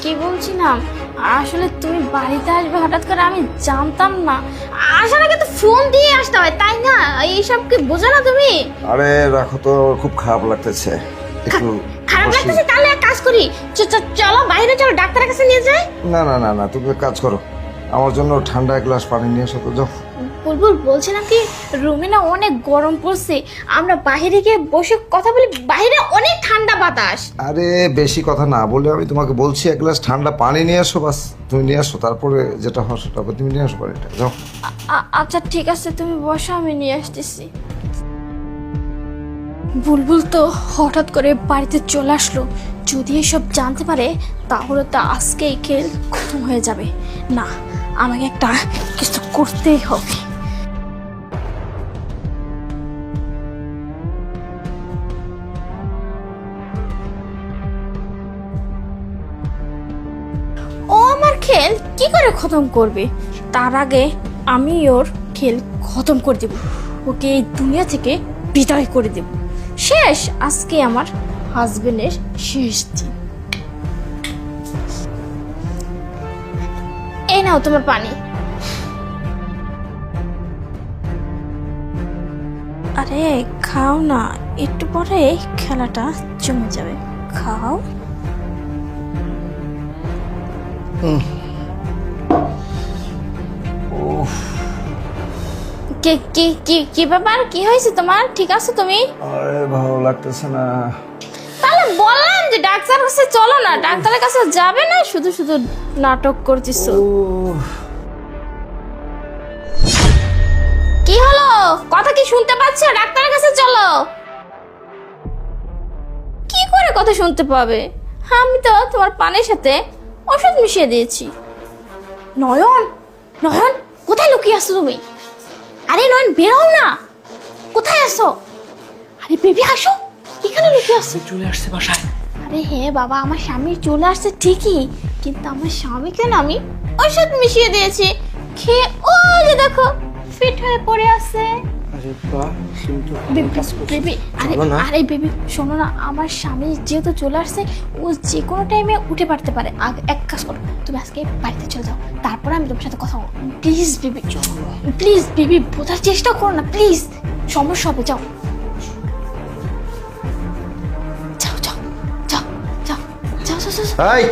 কি বলছিলাম, আসলে তুমি বাড়িতে আসবে হঠাৎ করে, আমি জানতাম না। আসার আগে তো ফোন দিয়ে আসতে হয়, তাই না? এইসব কি বোঝো না তুমি? আরে রাখো তো, খুব খারাপ লাগতেছে একটু। খারাপ বসি। লাগতেছে? তাহলে এক কাজ করি, চলো বাইরে, চলো ডাক্তারের কাছে নিয়ে যাই। না না না না, তুমি এক কাজ করো, আমার জন্য ঠান্ডা এক গ্লাস পানি নিয়ে এসো তো, যাও। বুলবুল, বলছিলাম কি, রুমে না অনেক গরম পড়ছে, আমরা বাইরে গিয়ে বসে কথা বলি, বাইরে অনেক ঠান্ডা বাতাস। আরে বেশি কথা না বলে আমি তোমাকে বলছি এক গ্লাস ঠান্ডা পানি নিয়ে আসো, বাস তুমি নিয়ে আসো, তারপরে যেটা হয় সেটা হবে, তুমি নিয়ে আসো পানিটা, যাও। আচ্ছা ঠিক আছে, তুমি বসো, আমি নিয়ে আসতেছি। বুলবুল তো হঠাৎ করে বাড়িতে চলে আসলো, যদি এসব জানতে পারে তাহলে তো আজকে এই খেল খতম হয়ে যাবে। না, আমাকে একটা কিছু করতেই হবে। ও আমার খেল কি করে খতম করবে? তার আগে আমি ওর খেল খতম করে দেব, ওকে এই দুনিয়া থেকে বিদায় করে দেব। শেষ, আজকে আমার হাজবেন্ডের শেষ দিন। এই নাও তোমার পানি। আরে খাও না, একটু পরে খেলাটা জমে যাবে, খাও। কি কি কি কি ব্যাপার, কি হয়েছে তোমার? ঠিক আছে তুমি? আরে ভালো লাগতেছে না। তাহলে বললাম যে ডাক্তারের কাছে চলো না, ডাক্তারের কাছে যাবে না, শুধু শুধু নাটক করতেছো। কি হলো, কথা কি শুনতে পাচ্ছ? ডাক্তারের কাছে চলো। কি করে কথা শুনতে পাবে? আমি তো তোমার পানির সাথে ওষুধ মিশিয়ে দিয়েছি। নয়ন, নয়ন, কোথায় লুকিয়ে আছো তুমি? আরে নয়ন, বের হও না, কোথায় আছো? আরে বেবি আসো, এখানে লুকিয়ে আছো। চলে আসছে বাসায়। আরে হ্যাঁ বাবা, আমার স্বামী চলে আসছে ঠিকই, কিন্তু আমার স্বামীকে না আমি ওষুধ মিশিয়ে দিয়েছি, খেয়ে ওই যে দেখো ফিট হয়ে পড়ে আছে। আরে বাহ, কিন্তু বেবি, আরে চলো না। আরে বেবি শোনো না, আমার স্বামী যেহেতু চলে আসছে, ও যে কোনো টাইমে উঠে পারতে পারে। এক কাজ করো, তুমি আজকে বাড়িতে চলে যাও, তারপরে আমি তোমার সাথে কথা বলবো। প্লিজ বেবি, প্লিজ বেবি, বোঝার চেষ্টা করো না প্লিজ, সমস্যা হবে। যাও যাও যাও যাও যাও যাও যাও যাও। এই